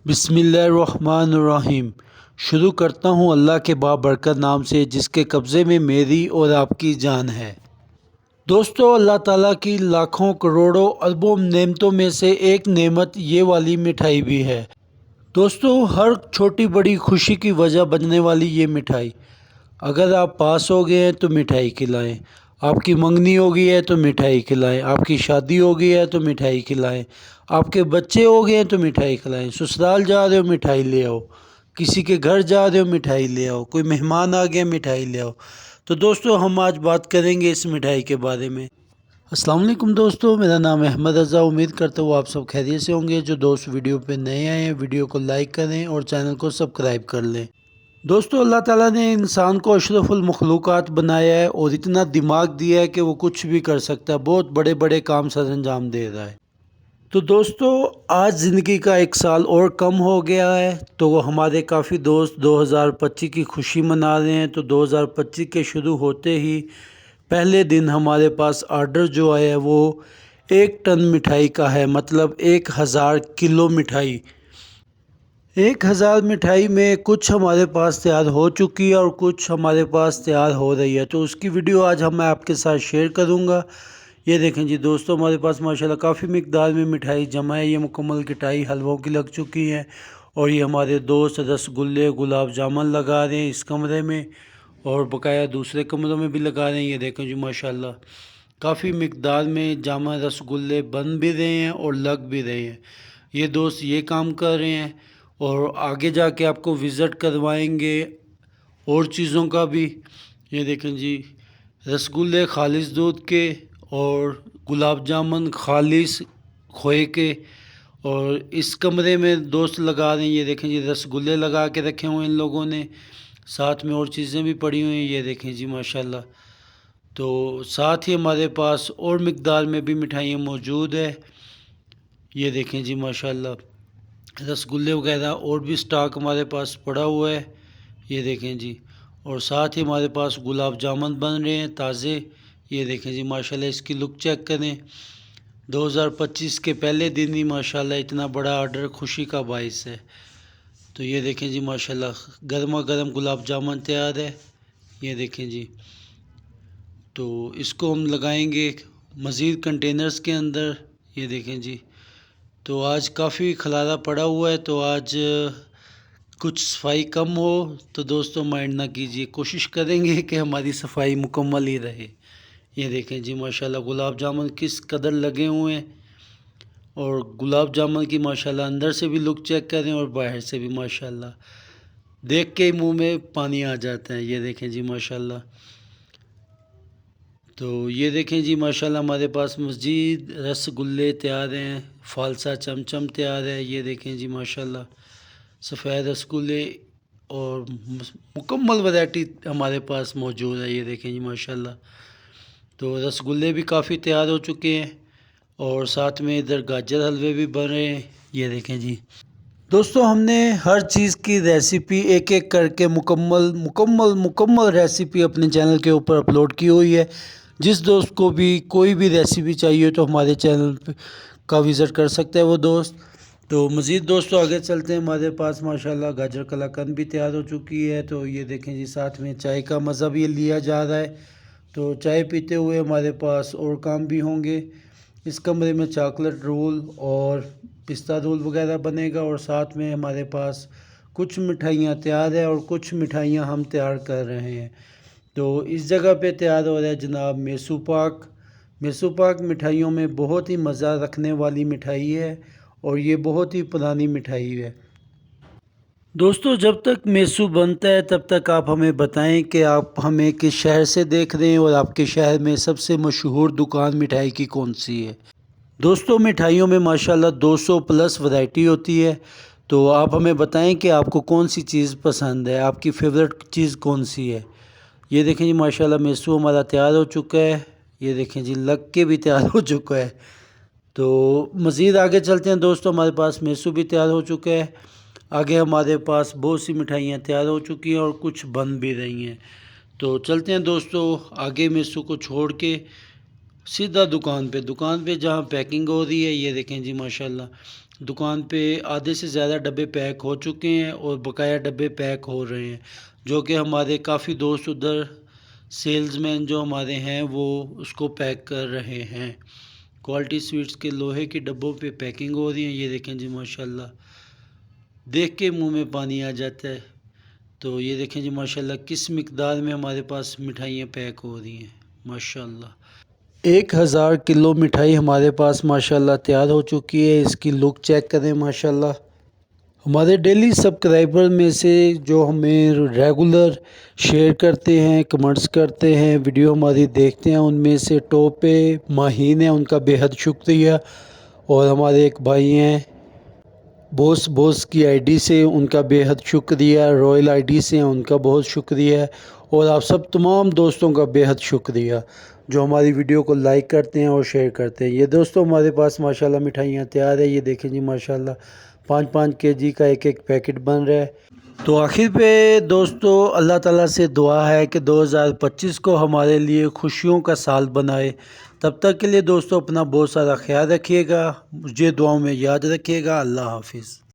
बिस्मिल्लाहिर्रहमानिर्रहीम। शुरू करता हूँ अल्लाह के बाबरकत नाम से जिसके कब्ज़े में मेरी और आपकी जान है। दोस्तों, अल्लाह ताला की लाखों करोड़ों अरबों नेमतों में से एक नेमत ये वाली मिठाई भी है। दोस्तों, हर छोटी बड़ी खुशी की वजह बनने वाली ये मिठाई, अगर आप पास हो गए हैं तो मिठाई खिलाएं, आपकी मंगनी हो गई है तो मिठाई खिलाएं, आपकी शादी हो गई है तो मिठाई खिलाएं, आपके बच्चे हो गए हैं तो मिठाई खिलाएं, ससुराल जा रहे हो मिठाई ले आओ, किसी के घर जा रहे हो मिठाई ले आओ, कोई मेहमान आ गया मिठाई ले आओ। तो दोस्तों, हम आज बात करेंगे इस मिठाई के बारे में। अस्सलाम वालेकुम दोस्तों, मेरा नाम है अहमद रज़ा। उम्मीद करता हूँ आप सब खैरियत से होंगे। जो दोस्त वीडियो पे नए आए हैं, वीडियो को लाइक करें और चैनल को सब्सक्राइब कर लें। दोस्तों, अल्लाह ताला ने इंसान को अशरफुल मखलूक़ात बनाया है और इतना दिमाग दिया है कि वो कुछ भी कर सकता है, बहुत बड़े बड़े काम सर अंजाम दे रहा है। तो दोस्तों, आज ज़िंदगी का एक साल और कम हो गया है, तो हमारे काफ़ी दोस्त 2025 की खुशी मना रहे हैं। तो 2025 के शुरू होते ही पहले दिन हमारे पास ऑर्डर जो आया है वो 1 टन मिठाई का है, मतलब 1000 किलो मिठाई। 1000 मिठाई में कुछ हमारे पास तैयार हो चुकी है और कुछ हमारे पास तैयार हो रही है, तो उसकी वीडियो आज मैं आपके साथ शेयर करूंगा। ये देखें जी दोस्तों, हमारे पास माशाल्लाह काफ़ी मिकदार में मिठाई जमा है। ये मुकम्मल किटाई हलवों की लग चुकी है और ये हमारे दोस्त रसगुल्ले गुलाब जामुन लगा रहे हैं इस कमरे में और बकाया दूसरे कमरों में भी लगा रहे हैं। ये देखें जी माशाल्लाह काफ़ी मिकदार में जामा रसगुल्ले बन भी रहे हैं और लग भी रहे हैं। ये दोस्त ये काम कर रहे हैं और आगे जाके आपको विज़िट करवाएंगे और चीज़ों का भी। ये देखें जी, रसगुल्ले खालिस दूध के और गुलाब जामुन खालिस खोए के। और इस कमरे में दोस्त लगा रहे हैं। ये देखें जी, रसगुल्ले लगा के रखे हुए हैं इन लोगों ने, साथ में और चीज़ें भी पड़ी हुई हैं। ये देखें जी माशाल्लाह। तो साथ ही हमारे पास और मिकदार में भी मिठाइयाँ मौजूद है। ये देखें जी माशाल्लाह, रसगुल्ले वगैरह और भी स्टॉक हमारे पास पड़ा हुआ है। ये देखें जी, और साथ ही हमारे पास गुलाब जामुन बन रहे हैं ताज़े। ये देखें जी माशाल्लाह, इसकी लुक चेक करें। 2025 के पहले दिन ही माशाल्लाह इतना बड़ा ऑर्डर खुशी का बाइस है। तो ये देखें जी माशाल्लाह, गर्मा गर्म गुलाब जामुन तैयार है। ये देखें जी, तो इसको हम लगाएंगे मज़ीद कंटेनर्स के अंदर। ये देखें जी, तो आज काफ़ी खलारा पड़ा हुआ है, तो आज कुछ सफाई कम हो तो दोस्तों माइंड ना कीजिए, कोशिश करेंगे कि हमारी सफाई मुकम्मल ही रहे। ये देखें जी माशाल्लाह, गुलाब जामुन किस कदर लगे हुए हैं और गुलाब जामुन की माशाल्लाह अंदर से भी लुक चेक करें और बाहर से भी माशाल्लाह, देख के ही मुंह में पानी आ जाता है। ये देखें जी माशाल्लाह। तो ये देखें जी माशाल्लाह, हमारे पास मज़ीद रसगुल्ले तैयार हैं, फालसा चमचम तैयार है। ये देखें जी माशाल्लाह, सफ़ेद रसगुल्ले और मुकम्मल वैरायटी हमारे पास मौजूद है। ये देखें जी माशाल्लाह, तो रसगुल्ले भी काफ़ी तैयार हो चुके हैं और साथ में इधर गाजर हलवे भी बन रहे हैं। ये देखें जी दोस्तों, हमने हर चीज़ की रेसिपी एक एक करके मुकम्मल मुकम्मल मुकम्मल रेसिपी अपने चैनल के ऊपर अपलोड की हुई है। जिस दोस्त को भी कोई भी रेसिपी चाहिए तो हमारे चैनल का विज़िट कर सकते हैं वो दोस्त। तो मज़ीद दोस्तों आगे चलते हैं। हमारे पास माशाल्लाह गाजर कलाकंद भी तैयार हो चुकी है। तो ये देखें जी, साथ में चाय का मज़ा भी लिया जा रहा है। तो चाय पीते हुए हमारे पास और काम भी होंगे। इस कमरे में चॉकलेट रोल और पिस्ता रोल वगैरह बनेगा और साथ में हमारे पास कुछ मिठाइयाँ तैयार है और कुछ मिठाइयाँ हम तैयार कर रहे हैं। तो इस जगह पे तैयार हो रहा है जनाब मेसू पाक। मेसू पाक मिठाइयों में बहुत ही मज़ा रखने वाली मिठाई है और ये बहुत ही पुरानी मिठाई है। दोस्तों, जब तक मेसू बनता है तब तक आप हमें बताएं कि आप हमें किस शहर से देख रहे हैं और आपके शहर में सबसे मशहूर दुकान मिठाई की कौन सी है। दोस्तों, मिठाइयों में माशाल्लाह 200 प्लस वैरायटी होती है। तो आप हमें बताएं कि आपको कौन सी चीज़ पसंद है, आपकी फेवरेट चीज़ कौन सी है। ये देखें जी माशाल्लाह, मेसू हमारा तैयार हो चुका है। ये देखें जी, लग के भी तैयार हो चुका है। तो मज़ीद आगे चलते हैं दोस्तों, हमारे पास मेसू भी तैयार हो चुका है। आगे हमारे पास बहुत सी मिठाइयाँ तैयार हो चुकी हैं और कुछ बन भी रही हैं। तो चलते हैं दोस्तों आगे, मेसू को छोड़ के सीधा दुकान पे जहाँ पैकिंग हो रही है। ये देखें जी माशाल्लाह, दुकान पे आधे से ज़्यादा डब्बे पैक हो चुके हैं और बकाया डब्बे पैक हो रहे हैं, जो कि हमारे काफ़ी दोस्त उधर सेल्समैन जो हमारे हैं वो उसको पैक कर रहे हैं। क्वालिटी स्वीट्स के लोहे के डब्बों पे पैकिंग हो रही है। ये देखें जी माशाल्लाह, देख के मुंह में पानी आ जाता है। तो ये देखें जी माशाल्लाह किस मिकदार में हमारे पास मिठाइयाँ पैक हो रही हैं माशाल्लाह। 1000 किलो मिठाई हमारे पास माशाल्लाह तैयार हो चुकी है। इसकी लुक चेक करें माशाल्लाह। हमारे डेली सब्सक्राइबर में से जो हमें रेगुलर शेयर करते हैं, कमेंट्स करते हैं, वीडियो हमारी देखते हैं, उनमें से टॉप पे माहीन है, उनका बेहद शुक्रिया। और हमारे एक भाई हैं बॉस की आईडी से, उनका बेहद शुक्रिया। रॉयल आईडी से हैं, उनका बहुत शुक्रिया। और आप सब तमाम दोस्तों का बेहद शुक्रिया जो हमारी वीडियो को लाइक करते हैं और शेयर करते हैं। ये दोस्तों हमारे पास माशाल्लाह मिठाइयाँ तैयार है। ये देखें जी माशाल्लाह 5-5 केजी का एक पैकेट बन रहा है। तो आखिर पे दोस्तों अल्लाह ताला से दुआ है कि 2025 को हमारे लिए खुशियों का साल बनाए। तब तक के लिए दोस्तों अपना बहुत सारा ख्याल रखिएगा, मुझे दुआओं में याद रखिएगा। अल्लाह हाफिज़।